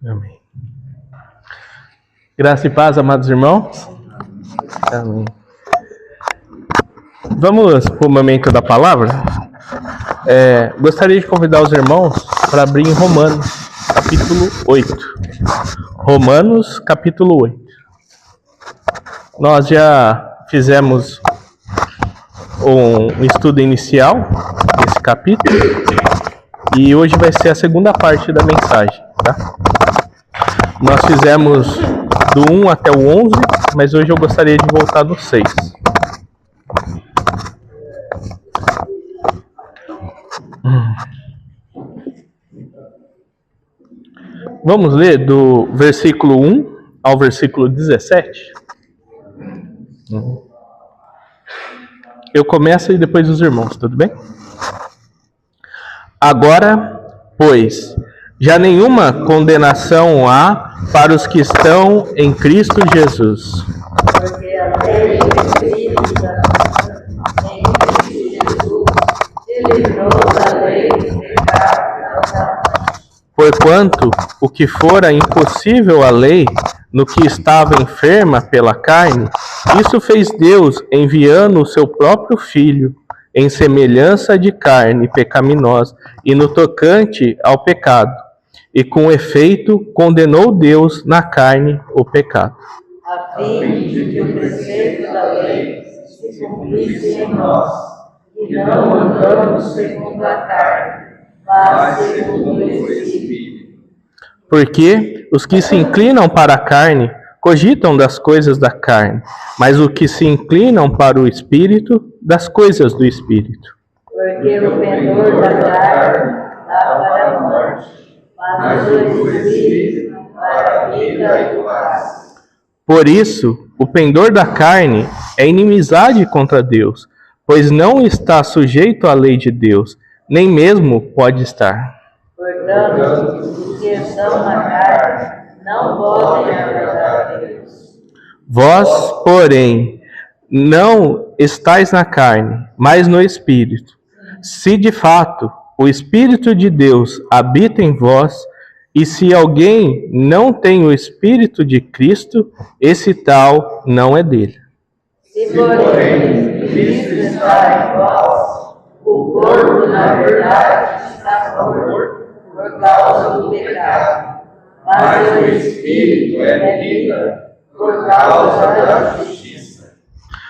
Amém. Graça e paz, amados irmãos. Amém. Vamos para o momento da palavra. Gostaria de convidar os irmãos para abrir em Romanos, capítulo 8. Romanos, capítulo 8. Nós já fizemos um estudo inicial desse capítulo e hoje vai ser a segunda parte da mensagem, tá? Nós fizemos do 1 até o 11, mas hoje eu gostaria de voltar no 6. Vamos ler do versículo 1 ao versículo 17? Eu começo e depois os irmãos, tudo bem? Agora, pois, já nenhuma condenação há para os que estão em Cristo Jesus. Porque a lei do Espírito da vida em Cristo Jesus te livrou da lei do pecado e da morte. Porquanto o que fora impossível à lei, no que estava enferma pela carne, isso fez Deus, enviando o seu próprio Filho, em semelhança de carne pecaminosa, e no tocante ao pecado, e com efeito condenou Deus na carne o pecado. A fim de que o preceito da lei se cumprisse em nós, e não andamos segundo a carne, mas segundo o Espírito. Porque os que se inclinam para a carne cogitam das coisas da carne, mas os que se inclinam para o Espírito, das coisas do Espírito. Porque o pendor da carne dá para a morte, mas o Espírito para a vida e o paz. Por isso, o pendor da carne é inimizade contra Deus, pois não está sujeito à lei de Deus, nem mesmo pode estar. Portanto, os que estão na carne não podem agradar a Deus. Vós, porém, não estáis na carne, mas no Espírito. Se de fato o Espírito de Deus habita em vós, e se alguém não tem o Espírito de Cristo, esse tal não é dele. Se, porém, Cristo está em vós, o corpo, na verdade, está morto por causa do pecado, mas o Espírito é vida por causa da justiça.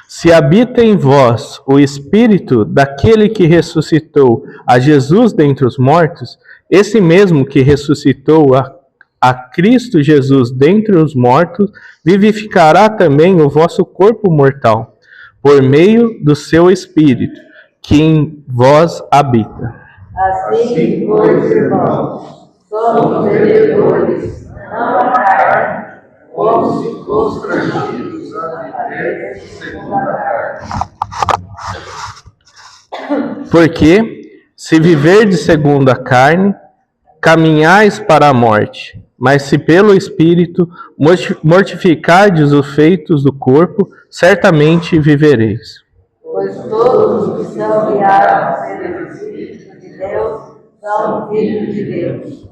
Se habita em vós o Espírito daquele que ressuscitou a Jesus dentre os mortos, esse mesmo que ressuscitou a Cristo Jesus dentre os mortos, vivificará também o vosso corpo mortal, por meio do seu Espírito, que em vós habita. Assim, pois, irmãos, somos devedores, não a carne, como se constrangidos a viver segundo a carne. Porque, se viverdes segundo a carne, caminhais para a morte, mas se pelo Espírito mortificardes os feitos do corpo, certamente vivereis. Pois todos os que são guiados pelo Espírito de Deus são filhos de Deus.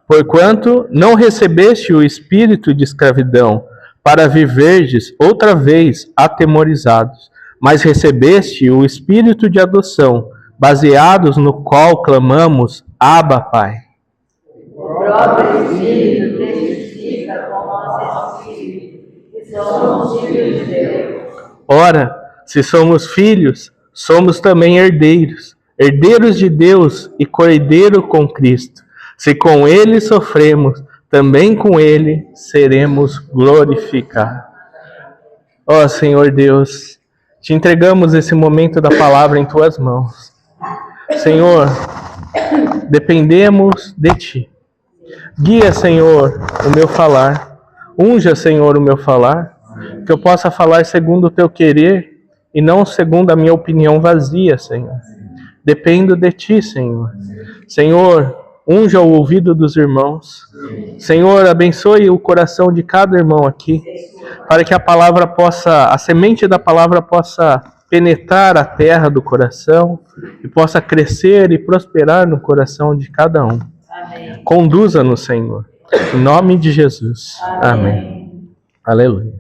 Porquanto não recebeste o espírito de escravidão, para viverdes outra vez atemorizados, mas recebeste o espírito de adoção, baseados no qual clamamos, Abba, Pai. O próprio Espírito testifica com nosso Espírito que somos filhos de Deus. Ora, se somos filhos, somos também herdeiros, herdeiros de Deus e co-herdeiro com Cristo. Se com Ele sofremos, também com Ele seremos glorificados. Ó Senhor Deus, te entregamos esse momento da palavra em Tuas mãos. Senhor, dependemos de Ti. Guia, Senhor, o meu falar. Unja, Senhor, o meu falar. Que eu possa falar segundo o Teu querer e não segundo a minha opinião vazia, Senhor. Dependo de Ti, Senhor. Senhor, unja o ouvido dos irmãos. Senhor, abençoe o coração de cada irmão aqui, para que a semente da palavra possa penetrar a terra do coração e possa crescer e prosperar no coração de cada um. Amém. Conduza-nos, Senhor. Em nome de Jesus. Amém. Aleluia.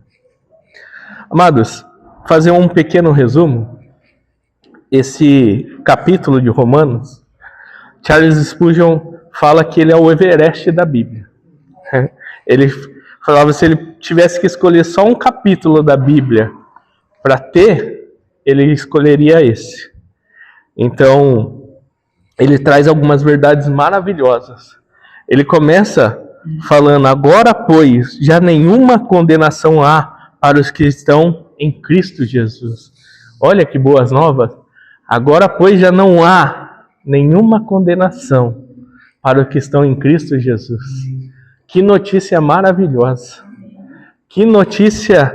Amados, fazer um pequeno resumo. Esse capítulo de Romanos, Charles Spurgeon fala que ele é o Everest da Bíblia. Ele falava que se ele tivesse que escolher só um capítulo da Bíblia para ter, ele escolheria esse. Então, ele traz algumas verdades maravilhosas. Ele começa falando: agora, pois, já nenhuma condenação há para os que estão em Cristo Jesus. Olha que boas novas. Agora, pois, já não há nenhuma condenação para os que estão em Cristo Jesus. Que notícia maravilhosa. Que notícia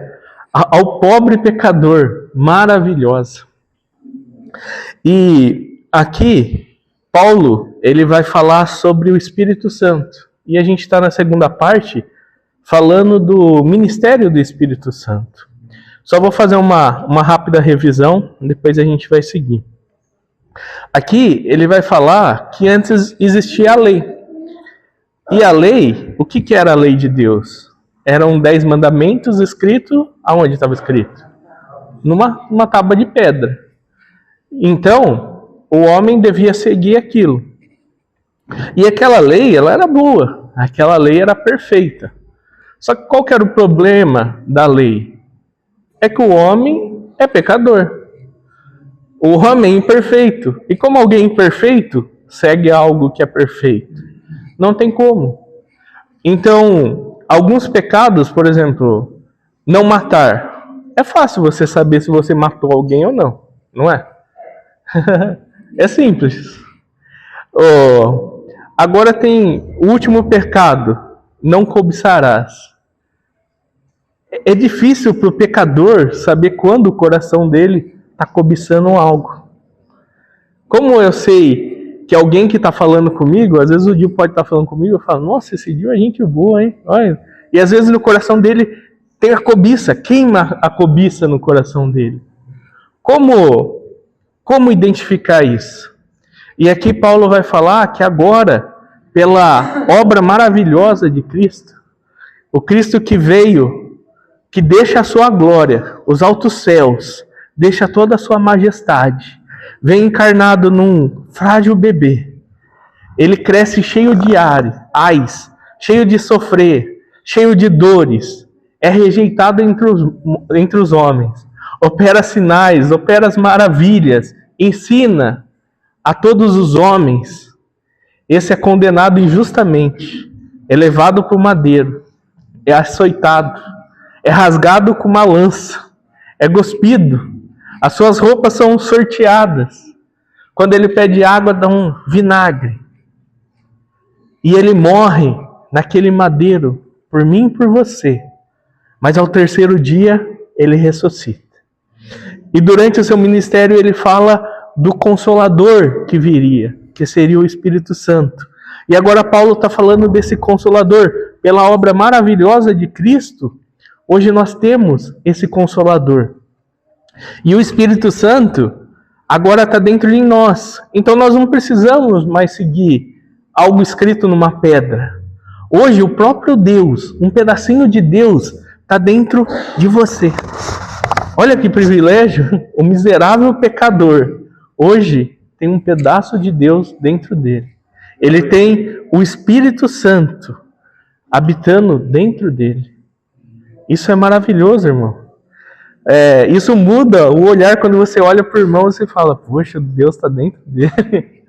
ao pobre pecador maravilhosa. E aqui, Paulo, ele vai falar sobre o Espírito Santo. E a gente está na segunda parte, falando do ministério do Espírito Santo. Só vou fazer uma rápida revisão, depois a gente vai seguir. Aqui, ele vai falar que antes existia a lei. E a lei, o que era a lei de Deus? Eram 10 mandamentos escritos, aonde estava escrito? Numa tábua de pedra. Então, o homem devia seguir aquilo. E aquela lei, ela era boa. Aquela lei era perfeita. Só que qual que era o problema da lei? É que o homem é pecador. O homem é imperfeito. E como alguém imperfeito segue algo que é perfeito? Não tem como. Então, alguns pecados, por exemplo, não matar. É fácil você saber se você matou alguém ou não. Não é? É simples. Agora tem o último pecado, não cobiçarás. É difícil para o pecador saber quando o coração dele está cobiçando algo. Como eu sei que alguém que está falando comigo, às vezes o Dio pode estar falando comigo, eu falo: nossa, esse Dio é gente boa, hein? Olha. E às vezes no coração dele tem a cobiça, queima a cobiça no coração dele. Como identificar isso? E aqui Paulo vai falar que agora, pela obra maravilhosa de Cristo, o Cristo que veio, que deixa a sua glória, os altos céus, deixa toda a sua majestade, vem encarnado num frágil bebê. Ele cresce cheio de ais, cheio de sofrer, cheio de dores, é rejeitado entre os homens, opera sinais, opera as maravilhas, ensina a todos os homens. Esse é condenado injustamente, é levado para o madeiro, é açoitado, é rasgado com uma lança, é cuspido, as suas roupas são sorteadas. Quando ele pede água, dá um vinagre. E ele morre naquele madeiro, por mim e por você. Mas ao terceiro dia, ele ressuscita. E durante o seu ministério ele fala do Consolador que viria, que seria o Espírito Santo. E agora Paulo está falando desse Consolador. Pela obra maravilhosa de Cristo, hoje nós temos esse Consolador. E o Espírito Santo agora está dentro de nós. Então nós não precisamos mais seguir algo escrito numa pedra. Hoje o próprio Deus, um pedacinho de Deus, está dentro de você. Olha que privilégio, o miserável pecador, hoje tem um pedaço de Deus dentro dele. Ele tem o Espírito Santo habitando dentro dele. Isso é maravilhoso, irmão. Isso muda o olhar quando você olha para o irmão e você fala: poxa, Deus está dentro dele.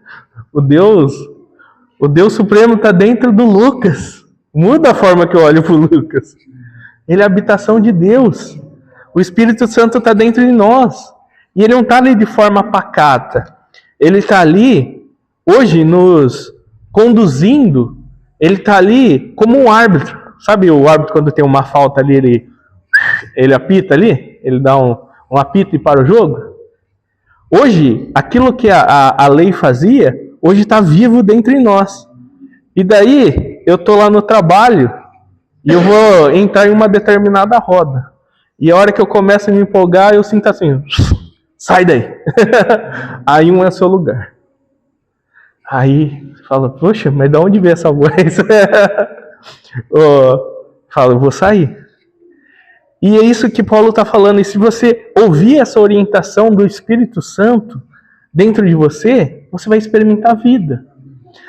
O Deus Supremo está dentro do Lucas. Muda a forma que eu olho para o Lucas. Ele é a habitação de Deus. O Espírito Santo está dentro de nós. E ele não está ali de forma pacata. Ele está ali, hoje, nos conduzindo. Ele está ali como um árbitro. Sabe o árbitro quando tem uma falta ali, ele apita ali? Ele dá um apito e para o jogo? Hoje, aquilo que a lei fazia, hoje está vivo dentro de nós. E daí, eu estou lá no trabalho e eu vou entrar em uma determinada roda. E a hora que eu começo a me empolgar, eu sinto assim: sai daí. Aí um é seu lugar. Aí fala: poxa, mas de onde veio essa voz? Fala, eu vou sair. E é isso que Paulo está falando. E se você ouvir essa orientação do Espírito Santo dentro de você, você vai experimentar a vida.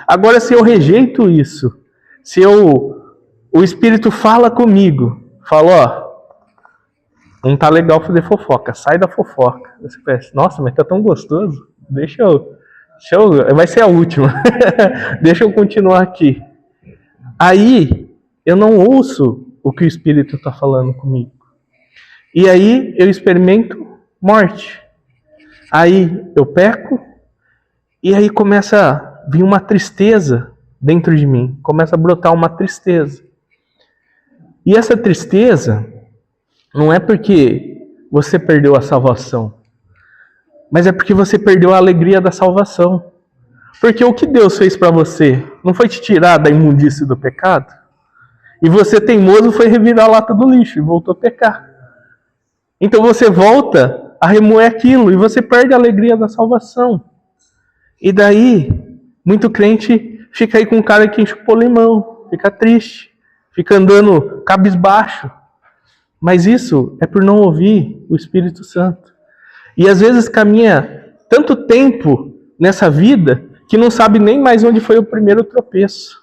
Agora, se eu rejeito isso, se o Espírito fala comigo, fala, não tá legal fazer fofoca, sai da fofoca. Você pensa, nossa, mas tá tão gostoso, deixa eu vai ser a última, deixa eu continuar aqui. Aí, eu não ouço o que o Espírito está falando comigo. E aí, eu experimento morte. Aí, eu peco, e aí começa a vir uma tristeza dentro de mim. Começa a brotar uma tristeza. E essa tristeza não é porque você perdeu a salvação, mas é porque você perdeu a alegria da salvação. Porque o que Deus fez para você não foi te tirar da imundície do pecado? E você, teimoso, foi revirar a lata do lixo e voltou a pecar. Então você volta a remoer aquilo e você perde a alegria da salvação. E daí, muito crente fica aí com um cara que enxupou limão, fica triste, fica andando cabisbaixo. Mas isso é por não ouvir o Espírito Santo. E às vezes caminha tanto tempo nessa vida que não sabe nem mais onde foi o primeiro tropeço.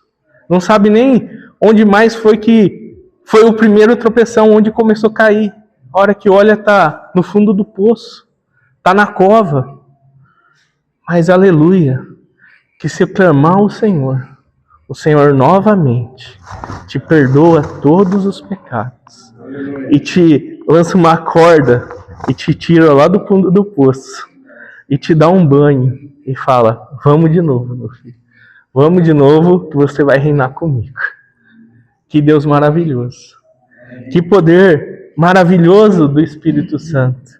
Não sabe nem onde mais foi que foi o primeiro tropeção, onde começou a cair. A hora que olha está no fundo do poço, está na cova. Mas aleluia, que se clamar ao Senhor, o Senhor novamente te perdoa todos os pecados. E te lança uma corda e te tira lá do fundo do poço. E te dá um banho e fala, vamos de novo, meu filho. Vamos de novo que você vai reinar comigo. Que Deus maravilhoso. Que poder maravilhoso do Espírito Santo.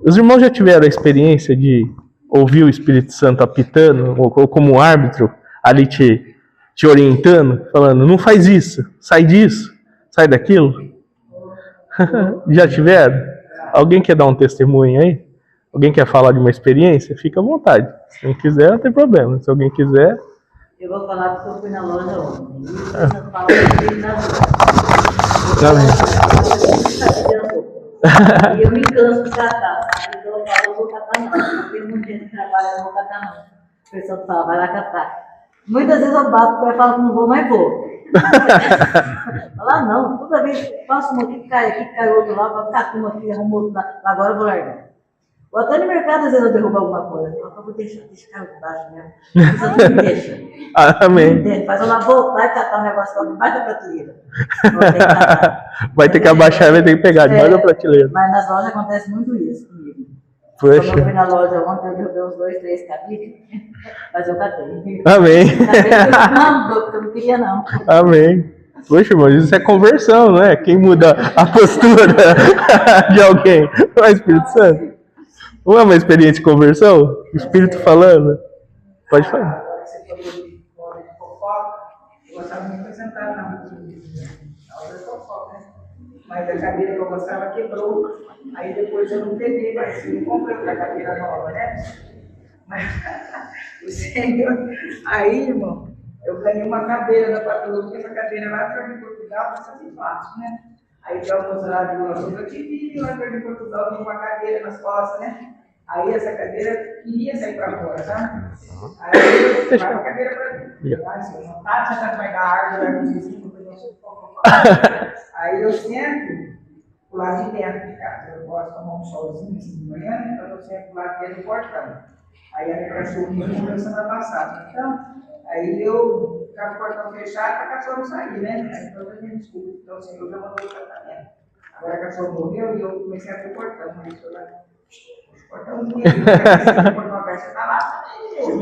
Os irmãos já tiveram a experiência de ouvir o Espírito Santo apitando, ou como árbitro, ali te orientando, falando, não faz isso, sai disso, sai daquilo? Já tiveram? Alguém quer dar um testemunho aí? Alguém quer falar de uma experiência? Fica à vontade. Se não quiser, não tem problema. Se alguém quiser... Eu vou falar porque eu fui na loja ontem. E eu falo que nas lojas. E eu me canso de catar. Então eu falo, eu vou catar não. Porque muita gente que trabalha, eu não vou catar não. O pessoal fala, vai lá catar. Muitas vezes eu bato para falar que não vou, mas vou. Falar não, toda vez que faço uma aqui, cai outro lá, vai ficar uma aqui, arrumo outro lá. Agora eu vou largar. Ou até no mercado, às vezes eu derrubo alguma coisa. Eu vou deixar cair por baixo mesmo. Isso não me deixa. Amém. Faz ela voltar e catar um negócio lá debaixo da prateleira. Vai ter que abaixar e vai ter que pegar debaixo da prateleira. Mas nas lojas acontece muito isso comigo. Poxa. Quando eu fui na loja ontem, eu derrubei uns 2, 3 cabides, mas eu catei. Amém. Não, porque eu não queria não. Amém. Poxa, irmão, isso é conversão, não é? Quem muda a postura de alguém é o Espírito Santo. Não é uma experiência de conversão? O Espírito falando? Pode falar. Você falou de fofoca, eu gostava muito de sentar na mesa de fofoca, né? Mas a cadeira que eu gostava quebrou, aí depois eu não peguei, mas eu não comprei outra cadeira nova, né? Mas o Senhor, aí, irmão, eu ganhei uma cadeira da patroa, porque essa cadeira lá de Portugal está sempre fácil, né? Aí estamos lá de uma outra TV, lá de Portugal com uma cadeira nas costas, né? Aí essa cadeira queria sair para fora, sabe? Aí eu levava a cadeira para mim. Assim, não tá sentado mais da árvore, vai no vizinho, aí eu sento pro lado de dentro de casa. Eu gosto de tomar um solzinho assim de manhã, então eu sento pro lado de dentro do portão. Aí a minha cachorrinha morreu semana passada. Então, aí eu ficava com o portão fechado para a cachorra não sair, né? Aí então a gente desculpa. Então o Senhor já mandou o tratamento. Agora a cachorra morreu e eu comecei a abrir o portão. Aí eu lá, o portãozinho, o portão aberto, você está lá,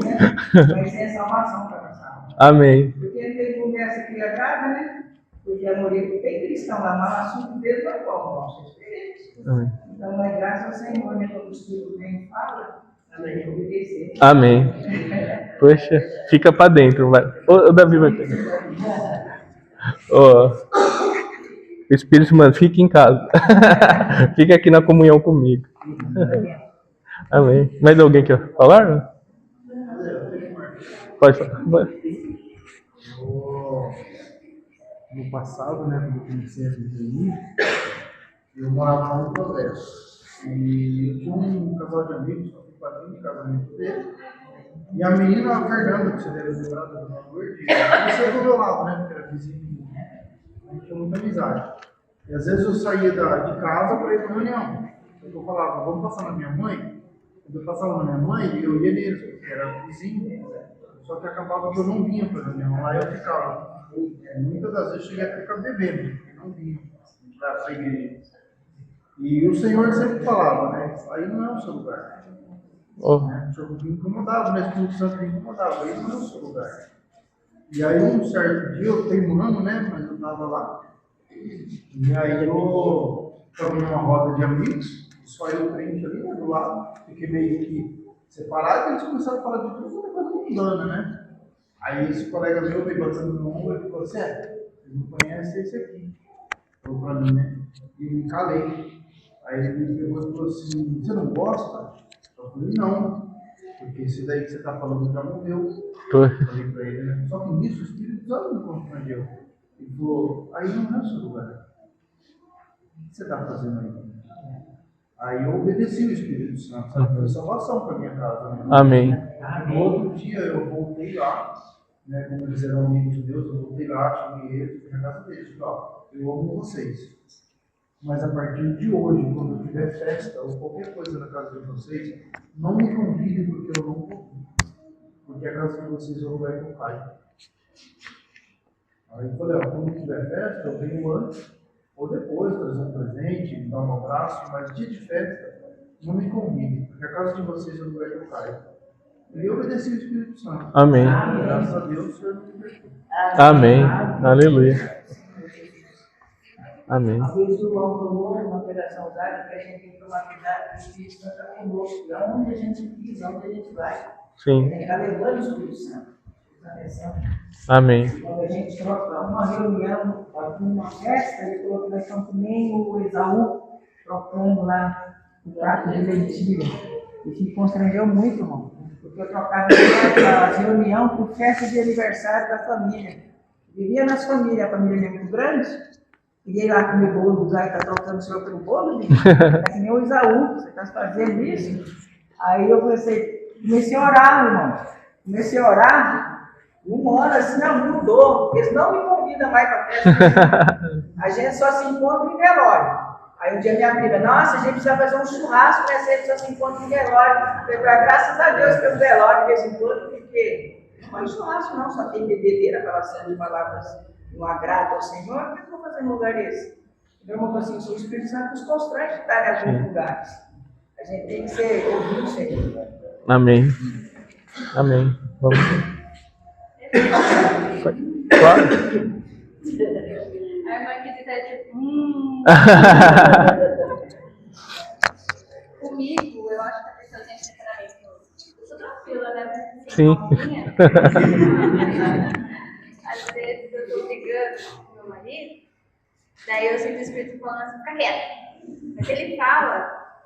né? Mas tem salvação para passar. Amém. Porque não tem conversa criativa, né? Porque a Moreira tem cristão lá, mas o assunto mesmo é qual? Nossa experiência. Então é graças ao Senhor, né? Quando o Espírito vem e fala, também obedecer. Amém. Poxa, fica pra dentro. Vai. O Davi vai pegar. O Espírito, mano, fica em casa. Fica aqui na comunhão comigo. Amém. Mais alguém quer falar? Pode falar. no passado, né, quando eu comecei a viver aí, eu morava no Progresso. E eu tinha um casal de amigos, eu fui padrinho de casamento dele. E a menina, a Fernanda, que você deve lembrar do Dona Lourdes, começou do meu lado, né, porque era vizinho, a gente tinha muita amizade. E às vezes eu saía de casa para ir para reunião. Eu falava, vamos passar na minha mãe? Quando eu passava na minha mãe, eu ia neles, porque era vizinho. Só que acabava que eu não vinha para a reunião, lá eu ficava. Muitas das vezes eu cheguei a ficar bebendo, porque não vinha para a igreja. E o Senhor sempre falava, né? Aí não é o seu lugar. O Senhor me incomodava, né? O Espírito Santo me incomodava, aí não é o seu lugar. E aí um certo dia, eu teimando, né? Mas eu estava lá. E aí eu estava numa roda de amigos, só eu crente ali, né, do lado, fiquei meio que separado, e eles começaram a falar de tudo, uma coisa mundana, né? Aí esse colega meu veio batendo no ombro e falou assim, você não conhece esse aqui. Falou pra mim, né? E me calei. Aí ele me pegou e falou assim, você não gosta? Eu falei, não, porque esse daí que você está falando já morreu. Eu falei pra ele, né? Só que nisso o Espírito Santo me constrangeu. Ele falou, aí não é o seu lugar. O que você está fazendo aí? Aí eu obedeci o Espírito Santo, sabe? Foi salvação para minha casa. Né? Amém. No outro dia eu voltei lá, né? Como eles eram amigos de Deus, eu voltei lá, chamei eles, fui na casa deles. Falei, ó, eu amo vocês. Mas a partir de hoje, quando eu tiver festa ou qualquer coisa na casa de vocês, não me convidem porque eu não vou vir. Porque a casa de vocês é o lugar do Pai. Aí eu falei, ó, quando tiver festa, eu venho antes ou depois, trazer um presente, me dar um abraço, mas dia de festa, não me convidem, porque a casa de vocês é o lugar do Pai. E eu obedeci o Espírito Santo. Amém. Graças a Deus, o Senhor me libertou. Amém. Aleluia. Amém. Às vezes o irmão falou uma operação usada que a gente tem que tomar cuidado, o Espírito Santo está conosco, aonde a gente pisa, aonde a gente vai. Sim. A gente está levando o Espírito Santo. Atenção. Amém. Quando a gente troca uma reunião, uma festa, ele falou que nós estamos que nem o Esaú trocando lá o prato de lentilha. Isso me constrangeu muito, irmão. Porque eu trocava a reunião por festa de aniversário da família. Vivia nas famílias, a família é muito grande. Queria ir lá comer bolo, o Zé está trocando o senhor pelo bolo, é que nem o Esaú, você está fazendo isso. Aí eu comecei a orar, irmão. Comecei a orar, uma hora assim, não mudou. Eles não me convidam mais para a festa. A gente só se encontra em velório. Aí um dia minha prima, nossa, a gente precisa fazer um churrasco, né? A gente só se encontra em velório. Eu falei, graças a Deus pelo velório de vez em quando, porque não é churrasco não, só tem bebedeira, falação de palavras no agrado ao Senhor. O que eu vou fazer num lugar desse? Meu irmão falou assim, o Espírito Santo nos constrange de estar em alguns lugares. A gente tem que ser ouvido, Senhor. Amém. Amém. Vamos. Claro. A irmã que está tipo, comigo, eu acho que a pessoa tem temperamento. Eu sou tranquila, né? Sim. Às vezes eu tô brigando com meu marido, daí eu sinto o Espírito falando assim, fica quieto. Mas ele fala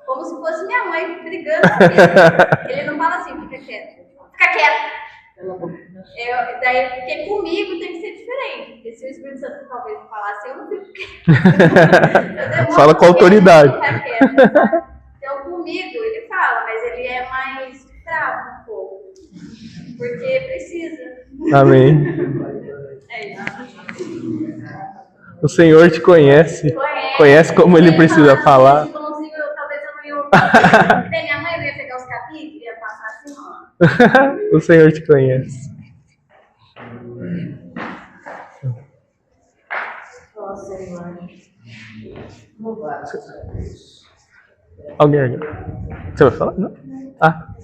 como se fosse minha mãe brigando comigo. Ele não fala assim, fica quieto. Fica quieto. Daí, porque comigo tem que ser diferente. Porque se o Espírito Santo talvez não falasse, eu não fico quieto. Fala com autoridade. Então comigo ele fala, mas ele é mais bravo um pouco. Porque precisa. Amém. É isso. O Senhor te conhece. Conhece como ele precisa falar. Talvez eu não ia ouvir. Minha mãe ia pegar os capítulos e ia passar assim, ó. O Senhor te conhece. Ó Senhor, louvado seja Deus. Alguém? Você vai falar? Não? Ah.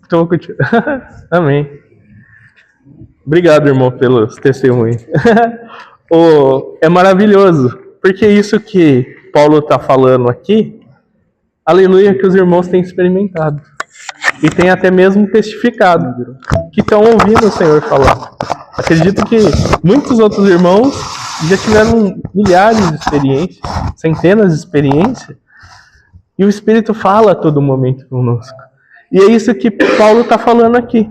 Então vou continuar. Amém. Obrigado, irmão, pelos testemunhos. É maravilhoso, porque isso que Paulo está falando aqui, aleluia, que os irmãos têm experimentado. E têm até mesmo testificado, que estão ouvindo o Senhor falar. Acredito que muitos outros irmãos já tiveram milhares de experiências, centenas de experiências, e o Espírito fala a todo momento conosco. E é isso que Paulo está falando aqui.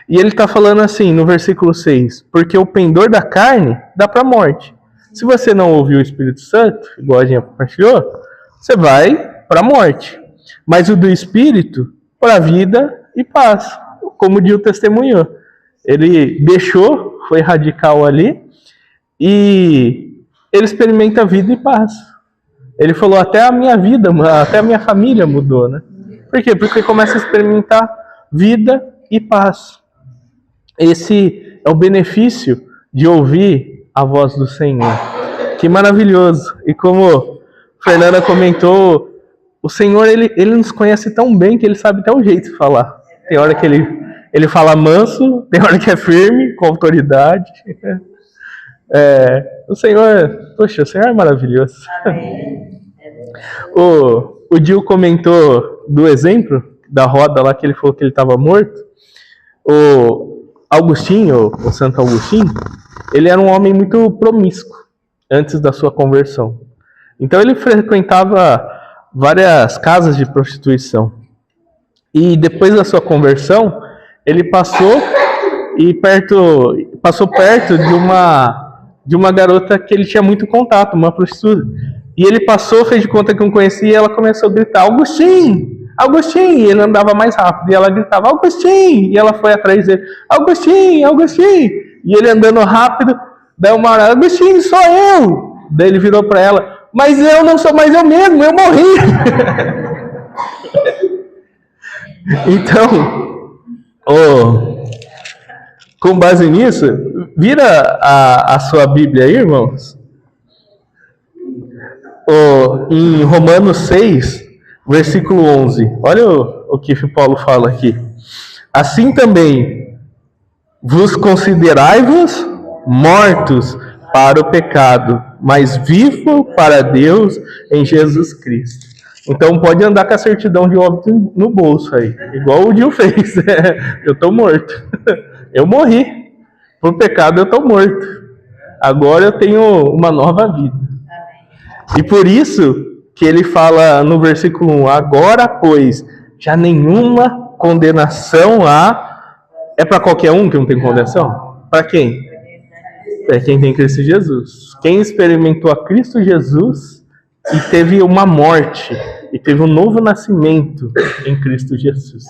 E ele está falando assim, no versículo 6, porque o pendor da carne dá para a morte. Se você não ouvir o Espírito Santo, igual a gente compartilhou, você vai para a morte. Mas o do Espírito, para a vida e paz, como o Dio testemunhou. Ele deixou, foi radical ali, e ele experimenta vida e paz. Ele falou, até a minha vida, até a minha família mudou, né? Por quê? Porque começa a experimentar vida e paz. Esse é o benefício de ouvir a voz do Senhor. Que maravilhoso! E como Fernanda comentou, o Senhor, ele nos conhece tão bem que ele sabe até o jeito de falar. Tem hora que ele fala manso, tem hora que é firme, com autoridade. O Senhor é maravilhoso. O Dio comentou do exemplo da roda lá que ele falou que ele estava morto. O Agostinho, o Santo Agostinho, ele era um homem muito promíscuo antes da sua conversão. Então ele frequentava várias casas de prostituição. E depois da sua conversão, ele passou perto de uma garota que ele tinha muito contato, uma prostituta. E ele passou, fez de conta que não conhecia, e ela começou a gritar, Agostinho! Agostinho! E ele andava mais rápido, e ela gritava, Agostinho! E ela foi atrás dele, Agostinho! Agostinho! E ele andando rápido, daí uma hora, Agostinho, sou eu! Daí ele virou para ela, mas eu não sou mais eu mesmo, eu morri! Então, com base nisso, vira a sua Bíblia aí, irmãos. Em Romanos 6, versículo 11. Olha o que Paulo fala aqui. Assim também vos considerai-vos mortos para o pecado, mas vivo para Deus em Jesus Cristo. Então pode andar com a certidão de óbito no bolso aí, igual o Dio fez. Eu estou morto. Eu morri. Por pecado eu estou morto. Agora eu tenho uma nova vida. E por isso que ele fala no versículo 1, agora, pois, já nenhuma condenação há. É para qualquer um que não tem condenação? Para quem? Para quem tem Cristo Jesus. Quem experimentou a Cristo Jesus e teve uma morte, e teve um novo nascimento em Cristo Jesus.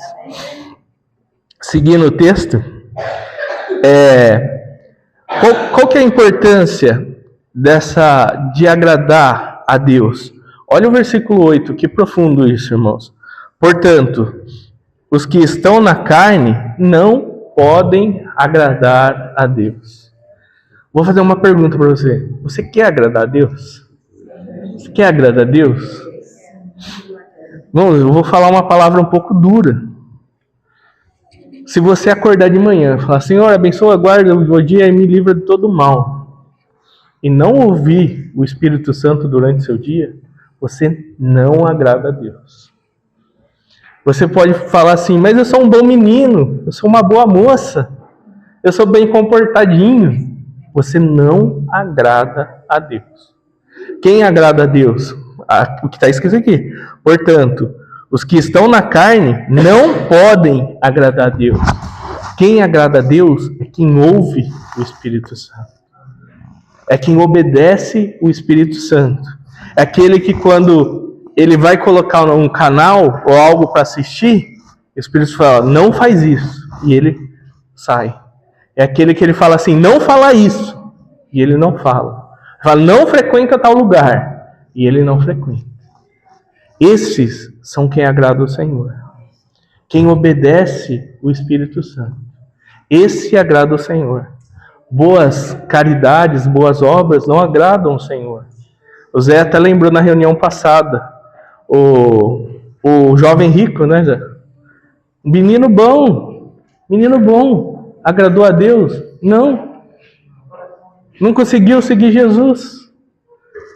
Seguindo o texto, qual que é a importância de agradar a Deus? Olha o versículo 8, que profundo isso, irmãos. Portanto, os que estão na carne não podem agradar a Deus. Vou fazer uma pergunta para você. Você quer agradar a Deus? Você quer agradar a Deus? Bom, eu vou falar uma palavra um pouco dura. Se você acordar de manhã e falar, Senhor, abençoa, guarda o meu dia e me livra de todo mal, e não ouvir o Espírito Santo durante o seu dia, você não agrada a Deus. Você pode falar assim, mas eu sou um bom menino, eu sou uma boa moça, eu sou bem comportadinho. Você não agrada a Deus. Quem agrada a Deus? O que está escrito aqui. Portanto, os que estão na carne não podem agradar a Deus. Quem agrada a Deus é quem ouve o Espírito Santo. É quem obedece o Espírito Santo. É aquele que quando ele vai colocar um canal ou algo para assistir, o Espírito fala, não faz isso. E ele sai. É aquele que ele fala assim, não fala isso. E ele não fala. Fala, não frequenta tal lugar. E ele não frequenta. Esses são quem agrada o Senhor. Quem obedece o Espírito Santo. Esse agrada o Senhor. Boas caridades, boas obras não agradam o Senhor. O Zé até lembrou na reunião passada. O jovem rico, né, Zé? Menino bom. Agradou a Deus? Não conseguiu seguir Jesus.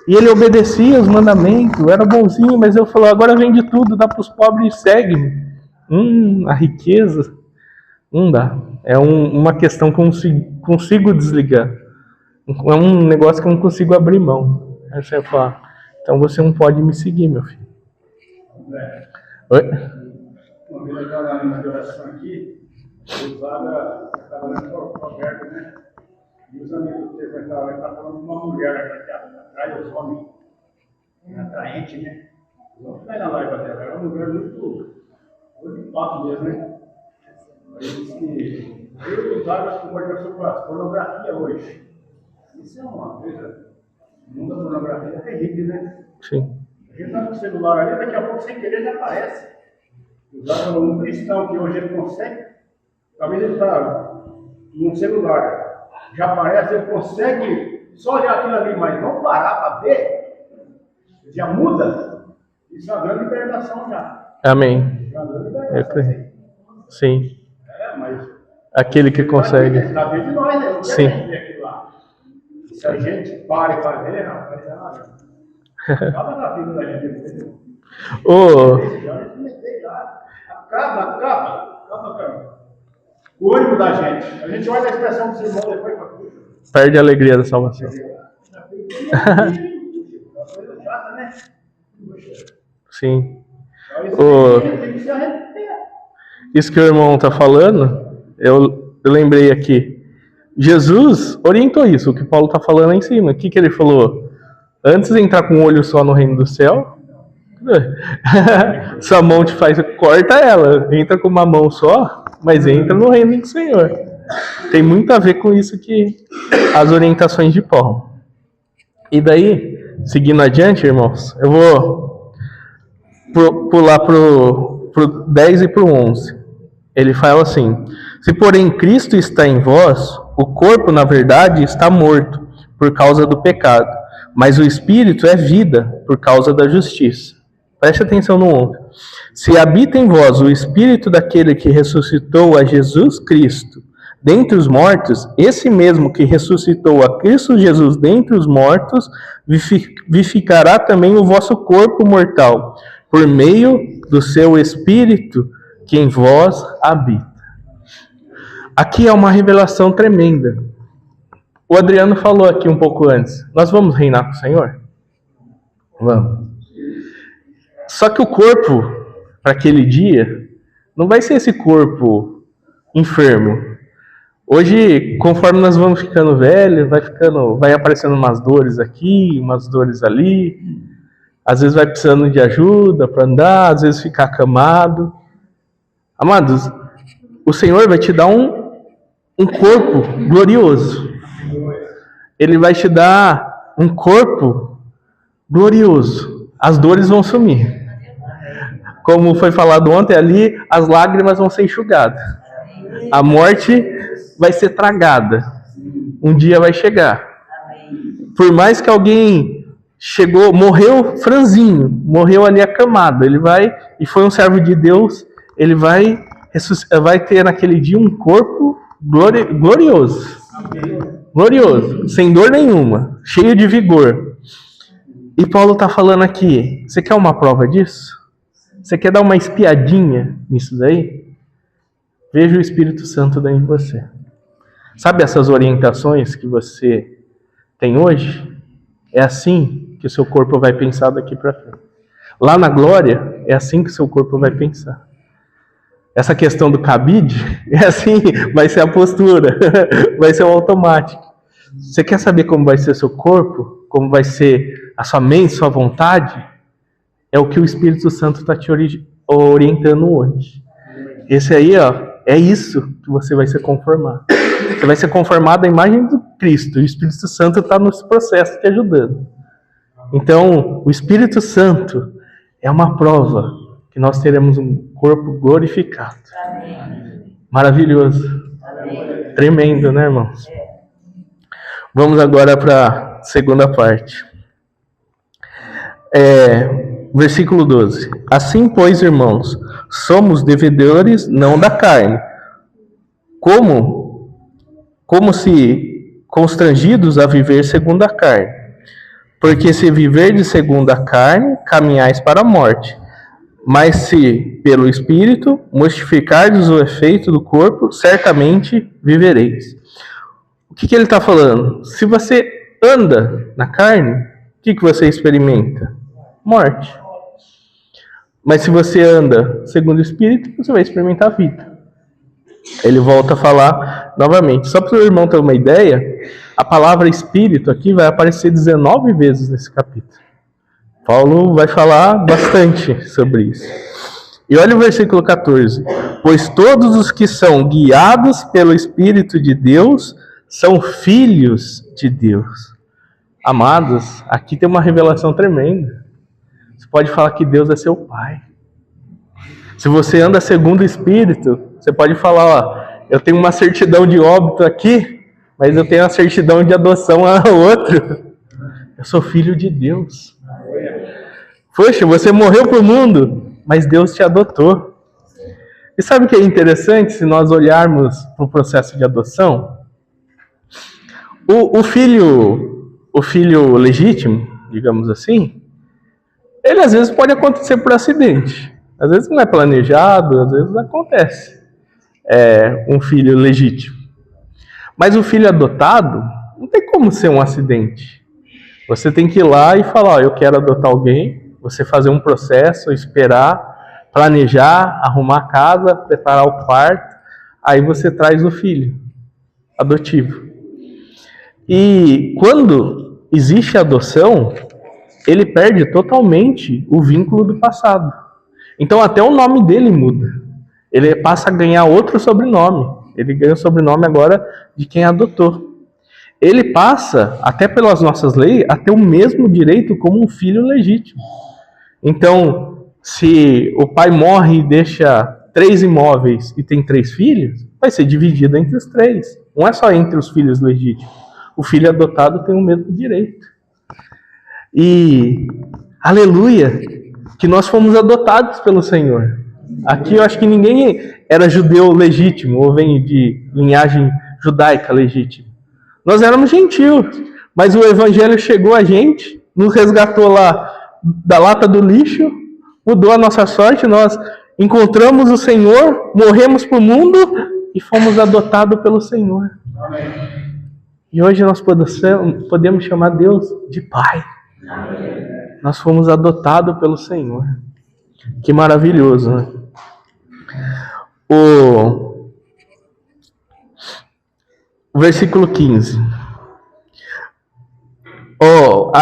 E ele obedecia os mandamentos, era bonzinho, mas eu falou, agora vende tudo, dá para os pobres e segue-me. A riqueza, não dá. É uma questão que eu não consigo desligar. É um negócio que eu não consigo abrir mão. Aí você fala, então você não pode me seguir, meu filho. Oi? Uma vez eu estava na oração aqui, Usada, estava na Roberto, né? E os amigos que frequentavam, ele estava falando de uma mulher que atrai os homens, atraente, né? Os homens vai na live dela, era uma mulher muito papo mesmo, né? Ele disse que eu usava como pornografia hoje. Isso é uma coisa, o mundo da pornografia é terrível, né? Sim. A gente está no celular ali, daqui a pouco sem querer já aparece. Usava um cristão que hoje ele consegue, talvez ele está num celular, já aparece, ele consegue só olhar aquilo ali, mas não parar para ver, já muda. Isso é uma grande libertação já. Amém. É uma grande libertação. Sim. Mas Aquele que consegue. está dentro de nós, né? Não Sim. quer ver aquilo lá. Se a gente para e vai ver, rapaz, acaba na vida da gente. Ô, Acaba. O ânimo da gente. A gente olha a expressão dos irmãos depois para tudo. perde a alegria da salvação. Sim. Isso que o irmão está falando, eu lembrei aqui. Jesus orientou isso, o que Paulo está falando lá em cima. O que ele falou? Antes de entrar com um olho só no reino do céu, sua mão te faz, corta ela. Entra com uma mão só, mas entra no reino do Senhor. Tem muito a ver com isso que as orientações de Paulo. E seguindo adiante, irmãos, eu vou pular pro 10 e pro 11. Ele fala assim: se porém Cristo está em vós, o corpo na verdade está morto por causa do pecado, mas o espírito é vida por causa da justiça. Preste atenção no 11. Se habita em vós o espírito daquele que ressuscitou a Jesus Cristo dentre os mortos, esse mesmo que ressuscitou a Cristo Jesus dentre os mortos, vivificará também o vosso corpo mortal, por meio do seu espírito que em vós habita. Aqui é uma revelação tremenda. O Adriano falou aqui um pouco antes. Nós vamos reinar com o Senhor? Vamos. Só que o corpo, para aquele dia, não vai ser esse corpo enfermo. Hoje, conforme nós vamos ficando velhos, vai aparecendo umas dores aqui, umas dores ali. Às vezes vai precisando de ajuda para andar, às vezes ficar acamado. Amados, o Senhor vai te dar um corpo glorioso. Ele vai te dar um corpo glorioso. As dores vão sumir. Como foi falado ontem ali, as lágrimas vão ser enxugadas. A morte vai ser tragada. Um dia vai chegar. Por mais que alguém morreu franzinho, morreu ali acamado, ele vai, e foi um servo de Deus, ele vai ter naquele dia um corpo glorioso. Glorioso, sem dor nenhuma, cheio de vigor. E Paulo está falando aqui, você quer uma prova disso? Você quer dar uma espiadinha nisso daí? Veja o Espírito Santo dentro de você. Sabe essas orientações que você tem hoje? É assim que o seu corpo vai pensar daqui para frente. Lá na glória, é assim que o seu corpo vai pensar. Essa questão do cabide, é assim, vai ser a postura, vai ser o automático. Você quer saber como vai ser seu corpo? Como vai ser a sua mente, sua vontade? É o que o Espírito Santo está te orientando hoje. Esse aí, é isso que você vai ser conformado. Você vai ser conformado à imagem do Cristo. E o Espírito Santo está nesse processo te ajudando. Então, o Espírito Santo é uma prova que nós teremos um corpo glorificado. Amém. Maravilhoso. Amém. Tremendo, né, irmãos? Vamos agora para a segunda parte. Versículo 12. Assim, pois, irmãos, somos devedores não da carne, como se constrangidos a viver segundo a carne. Porque se viverdes segundo a carne, caminhais para a morte. Mas se, pelo Espírito, mortificardes o efeito do corpo, certamente vivereis. O que ele está falando? Se você anda na carne, o que você experimenta? Morte. Mas se você anda segundo o Espírito, você vai experimentar a vida. Ele volta a falar novamente. Só para o irmão ter uma ideia, a palavra espírito aqui vai aparecer 19 vezes nesse capítulo. Paulo vai falar bastante sobre isso. E olha o versículo 14. Pois todos os que são guiados pelo Espírito de Deus são filhos de Deus. Amados, aqui tem uma revelação tremenda. Você pode falar que Deus é seu pai. Se você anda segundo o Espírito, você pode falar, ó, eu tenho uma certidão de óbito aqui, mas eu tenho a certidão de adoção a outro. Eu sou filho de Deus. Poxa, você morreu pro mundo, mas Deus te adotou. E sabe o que é interessante se nós olharmos para o processo de adoção? O filho legítimo, digamos assim, ele às vezes pode acontecer por acidente. Às vezes não é planejado, às vezes acontece. Um filho legítimo. Mas o filho adotado não tem como ser um acidente. Você tem que ir lá e falar, ó, eu quero adotar alguém, você fazer um processo, esperar, planejar, arrumar a casa, preparar o quarto, aí você traz o filho adotivo. E quando existe a adoção, ele perde totalmente o vínculo do passado. Então até o nome dele muda. Ele passa a ganhar outro sobrenome. Ele ganha o sobrenome agora de quem adotou. Ele passa, até pelas nossas leis, a ter o mesmo direito como um filho legítimo. Então, se o pai morre e deixa 3 imóveis e tem 3 filhos, vai ser dividido entre os 3. Não é só entre os filhos legítimos. O filho adotado tem o mesmo direito. E, aleluia, que nós fomos adotados pelo Senhor. Aqui eu acho que ninguém era judeu legítimo, ou vem de linhagem judaica legítima. Nós éramos gentios, mas o evangelho chegou a gente, nos resgatou lá da lata do lixo, mudou a nossa sorte, nós encontramos o Senhor, morremos para o mundo e fomos adotados pelo Senhor. Amém. E hoje nós podemos chamar Deus de Pai. Amém. Nós fomos adotados pelo Senhor. Que maravilhoso, né? O versículo 15.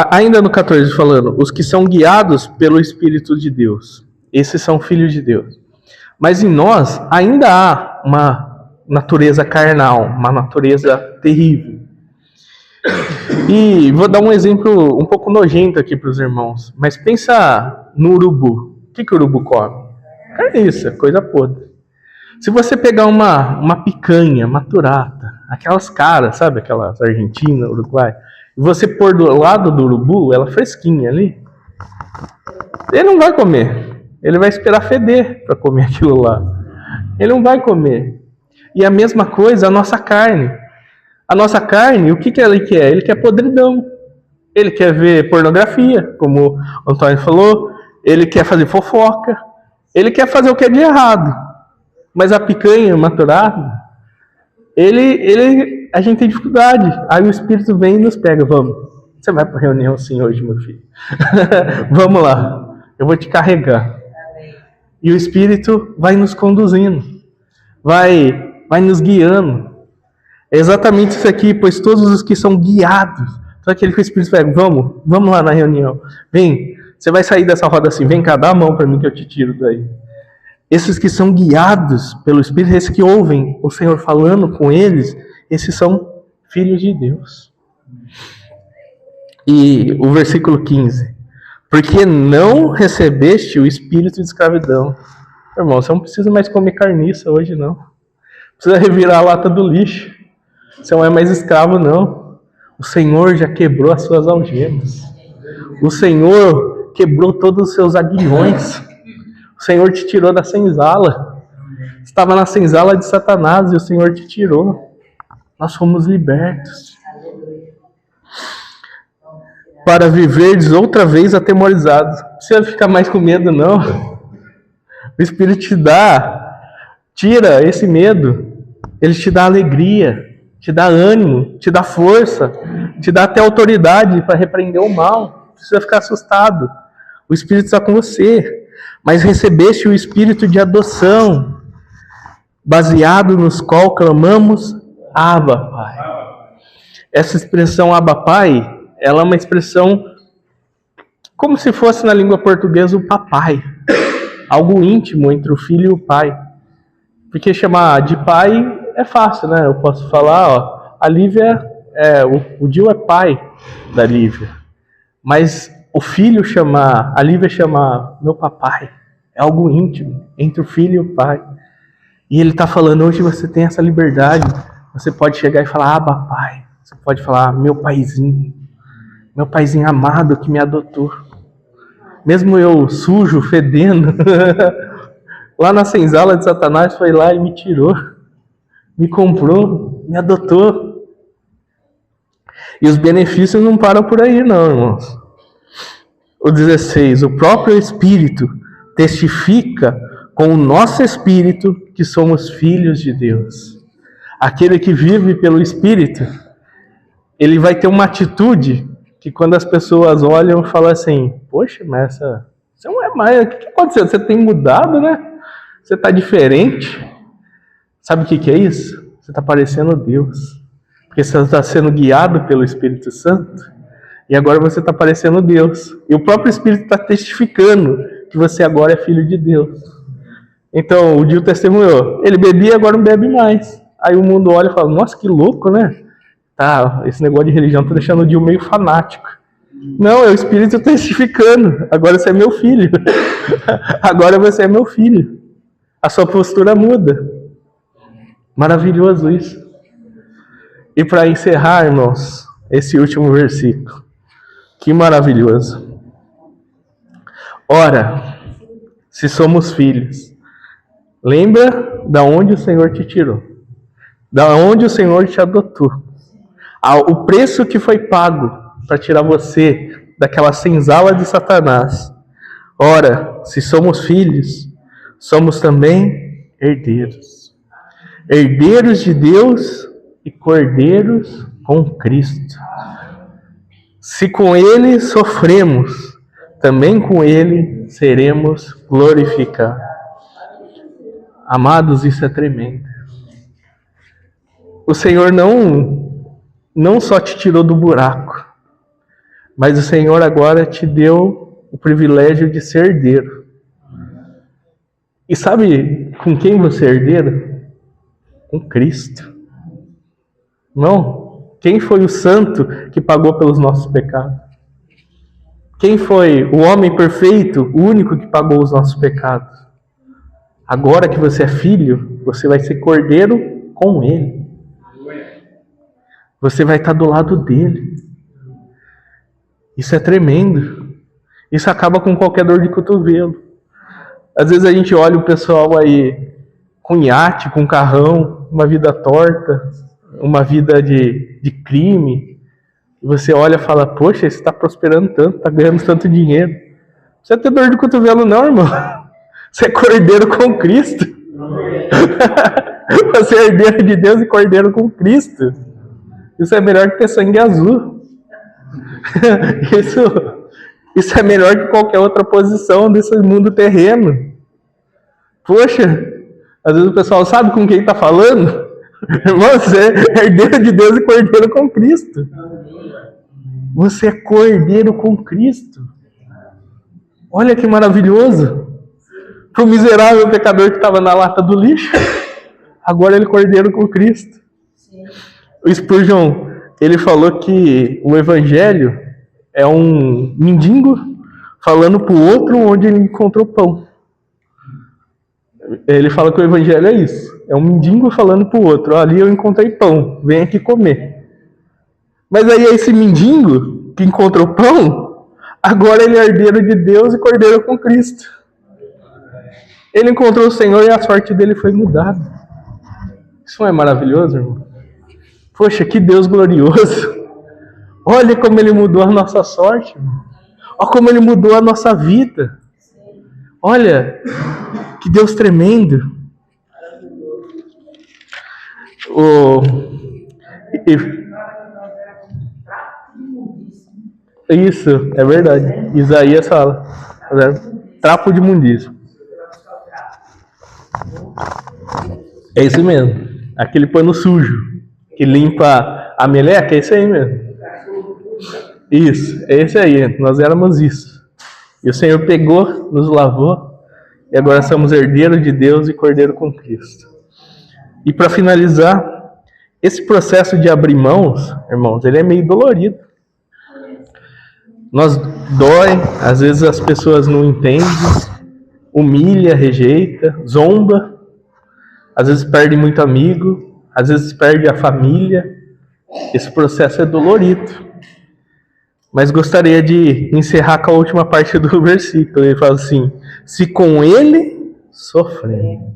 Ainda no 14 falando, os que são guiados pelo Espírito de Deus, esses são filhos de Deus. Mas em nós ainda há uma natureza carnal, uma natureza terrível. E vou dar um exemplo um pouco nojento aqui para os irmãos, mas pensa no urubu. O que o urubu come? Carniça, coisa podre. Se você pegar uma picanha, uma turata, aquelas caras, sabe, aquelas Argentina, Uruguai, e você pôr do lado do urubu, ela fresquinha ali, ele não vai comer. Ele vai esperar feder para comer aquilo lá. Ele não vai comer. E a mesma coisa a nossa carne. A nossa carne, o que ele quer? Ele quer podridão. Ele quer ver pornografia, como o Antônio falou. Ele quer fazer fofoca. Ele quer fazer o que é de errado. Mas a picanha maturada, a gente tem dificuldade. Aí o Espírito vem e nos pega. Vamos. Você vai para a reunião sim hoje, meu filho. Vamos lá. Eu vou te carregar. E o Espírito vai nos conduzindo. Vai nos guiando. É exatamente isso aqui, pois todos os que são guiados, só aquele que o Espírito pega, vamos lá na reunião, vem, você vai sair dessa roda assim, vem cá, dá a mão para mim que eu te tiro daí. Esses que são guiados pelo Espírito, esses que ouvem o Senhor falando com eles, esses são filhos de Deus. E o versículo 15, porque não recebeste o espírito de escravidão. Irmão, você não precisa mais comer carniça hoje não, precisa revirar a lata do lixo. Você não é mais escravo, não. O Senhor já quebrou as suas algemas. O Senhor quebrou todos os seus aguilhões. O Senhor te tirou da senzala. Estava na senzala de Satanás e o Senhor te tirou. Nós fomos libertos. Para viverdes outra vez atemorizados. Não precisa ficar mais com medo, não. O Espírito te tira esse medo. Ele te dá alegria. Te dá ânimo, te dá força, te dá até autoridade para repreender o mal. Não precisa ficar assustado. O Espírito está com você. Mas recebeste o Espírito de adoção, baseado nos qual clamamos Abba, Pai. Essa expressão Abba, Pai, ela é uma expressão como se fosse na língua portuguesa o papai, algo íntimo entre o filho e o pai. Porque chamar de pai é fácil, né? Eu posso falar, ó, a Lívia, o Gil é pai da Lívia. Mas o filho chamar, a Lívia chamar meu papai, é algo íntimo entre o filho e o pai. E ele está falando, hoje você tem essa liberdade, você pode chegar e falar, Abba, Pai. Você pode falar, meu paizinho amado que me adotou. Mesmo eu sujo, fedendo, lá na senzala de Satanás foi lá e me tirou, me comprou, me adotou. E os benefícios não param por aí não, irmãos. O 16, o próprio Espírito testifica com o nosso Espírito que somos filhos de Deus. Aquele que vive pelo Espírito, ele vai ter uma atitude que quando as pessoas olham, falam assim, poxa, mas você não é mais, o que aconteceu? Você tem mudado, né? Você está diferente. Sabe o que é isso? Você está parecendo Deus. Porque você está sendo guiado pelo Espírito Santo. E agora você está parecendo Deus. E o próprio Espírito está testificando que você agora é filho de Deus. Então, o Gil testemunhou. Ele bebia, agora não bebe mais. Aí o mundo olha e fala, nossa, que louco, né? Tá, esse negócio de religião tá deixando o Gil meio fanático. Não, é o Espírito testificando. Agora você é meu filho. Agora você é meu filho. A sua postura muda. Maravilhoso isso. E para encerrar, irmãos, esse último versículo. Que maravilhoso. Ora, se somos filhos, lembra da onde o Senhor te tirou. Da onde o Senhor te adotou. O preço que foi pago para tirar você daquela senzala de Satanás. Ora, se somos filhos, somos também herdeiros. Herdeiros de Deus e cordeiros com Cristo. Se com Ele sofremos, também com Ele seremos glorificados. Amados, isso é tremendo. O Senhor não só te tirou do buraco, mas o Senhor agora te deu o privilégio de ser herdeiro. E sabe com quem você é herdeiro? Com Cristo. Não? Quem foi o santo que pagou pelos nossos pecados? Quem foi o homem perfeito, o único que pagou os nossos pecados? Agora que você é filho, você vai ser cordeiro com Ele. Você vai estar do lado dele. Isso é tremendo. Isso acaba com qualquer dor de cotovelo. Às vezes a gente olha o pessoal aí com iate, com carrão, uma vida torta, uma vida de crime. E você olha e fala, poxa, você está prosperando tanto, está ganhando tanto dinheiro. Não precisa ter dor de cotovelo não, irmão. Você é cordeiro com Cristo. Você é herdeiro de Deus e cordeiro com Cristo. Isso é melhor que ter sangue azul. Isso é melhor que qualquer outra posição desse mundo terreno. Poxa, às vezes o pessoal sabe com quem está falando. Você é herdeiro de Deus e cordeiro com Cristo. Você é cordeiro com Cristo. Olha que maravilhoso. Para o miserável pecador que estava na lata do lixo, agora ele é cordeiro com Cristo. O Spurgeon, ele falou que o evangelho é um mendigo falando para o outro onde ele encontrou pão. Ele fala que o evangelho é isso. É um mendigo falando para o outro, ali eu encontrei pão, vem aqui comer. Mas aí esse mendigo que encontrou pão, agora ele é herdeiro de Deus e cordeiro com Cristo. Ele encontrou o Senhor e a sorte dele foi mudada. Isso não é maravilhoso, irmão? Poxa, que Deus glorioso. Olha como Ele mudou a nossa sorte. Irmão. Olha como Ele mudou a nossa vida. Olha, que Deus tremendo. Isso, é verdade. Isaías fala. Trapo de imundícia. É isso mesmo. Aquele pano sujo que limpa a meleca, é isso aí mesmo. Isso, é esse aí. Nós éramos isso. E o Senhor pegou, nos lavou, e agora somos herdeiros de Deus e cordeiro com Cristo. E para finalizar, esse processo de abrir mãos, irmãos, ele é meio dolorido. Nós dói, às vezes as pessoas não entendem, humilha, rejeita, zomba, às vezes perde muito amigo, às vezes perde a família. Esse processo é dolorido. Mas gostaria de encerrar com a última parte do versículo. Ele fala assim: se com ele sofremos.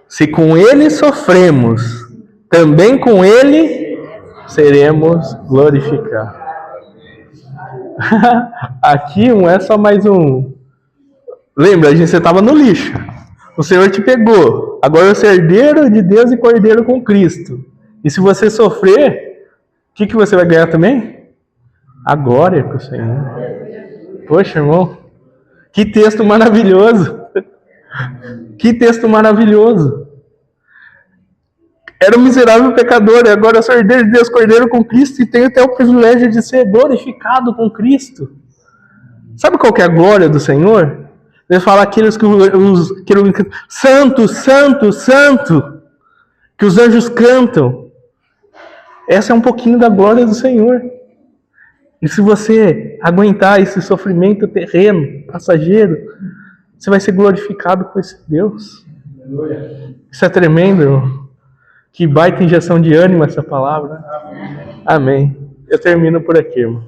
Se com ele sofremos, também com ele seremos glorificados. Aqui não é só mais um. Lembra, você estava no lixo. O Senhor te pegou. Agora você é herdeiro de Deus e cordeiro com Cristo. E se você sofrer, o que você vai ganhar também? A glória com o Senhor. Poxa, irmão, que texto maravilhoso. Que texto maravilhoso. Era um miserável pecador e agora eu sou herdeiro de Deus, cordeiro com Cristo, e tenho até o privilégio de ser glorificado com Cristo. Sabe qual que é a glória do Senhor? Ele fala aqueles que os santo, santo, santo, que os anjos cantam. Essa é um pouquinho da glória do Senhor. E se você aguentar esse sofrimento terreno, passageiro, você vai ser glorificado com esse Deus. Isso é tremendo, irmão. Que baita injeção de ânimo essa palavra. Amém. Eu termino por aqui, irmão.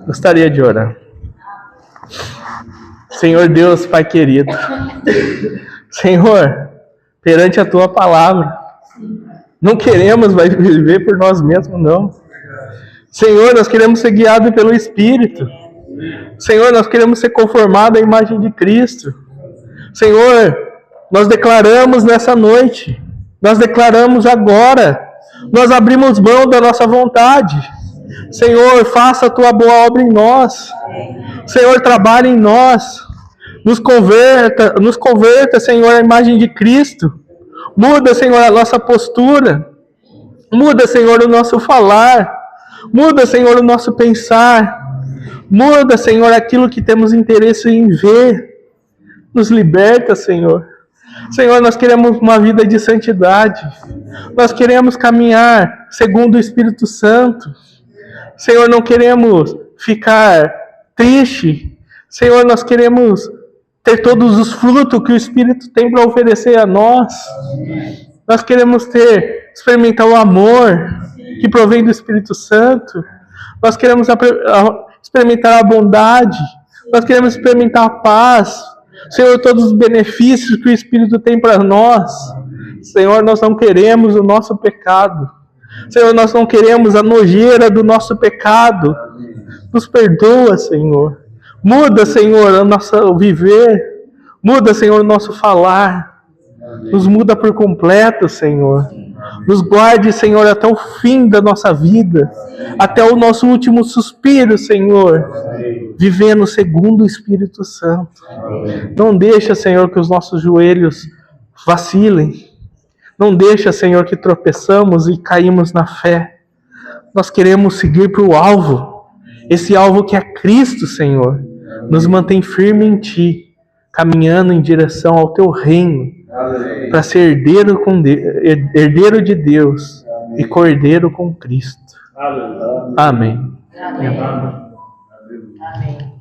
Gostaria de orar. Senhor Deus, Pai querido. Senhor, perante a Tua palavra, não queremos mais viver por nós mesmos, não. Senhor, nós queremos ser guiados pelo Espírito. Senhor, nós queremos ser conformados à imagem de Cristo. Senhor, nós declaramos nessa noite, nós declaramos agora, nós abrimos mão da nossa vontade. Senhor, faça a Tua boa obra em nós. Senhor, trabalhe em nós. Nos converta, Senhor, à imagem de Cristo. Muda, Senhor, a nossa postura. Muda, Senhor, o nosso falar. Muda, Senhor, o nosso pensar. Muda, Senhor, aquilo que temos interesse em ver. Nos liberta, Senhor. Senhor, nós queremos uma vida de santidade. Nós queremos caminhar segundo o Espírito Santo. Senhor, não queremos ficar triste. Senhor, nós queremos ter todos os frutos que o Espírito tem para oferecer a nós. Nós queremos experimentar o amor que provém do Espírito Santo. Nós queremos experimentar a bondade. Nós queremos experimentar a paz. Senhor, todos os benefícios que o Espírito tem para nós. Senhor, nós não queremos o nosso pecado. Senhor, nós não queremos a nojeira do nosso pecado. Nos perdoa, Senhor. Muda, Senhor, o nosso viver. Muda, Senhor, o nosso falar. Nos muda por completo, Senhor. Nos guarde, Senhor, até o fim da nossa vida. Até o nosso último suspiro, Senhor. Vivendo segundo o Espírito Santo. Não deixa, Senhor, que os nossos joelhos vacilem. Não deixa, Senhor, que tropeçamos e caímos na fé. Nós queremos seguir para o alvo. Esse alvo que é Cristo, Senhor. Nos mantém firme em Ti, caminhando em direção ao Teu reino, para ser herdeiro de Deus e cordeiro com Cristo. Amém. Amém. Amém.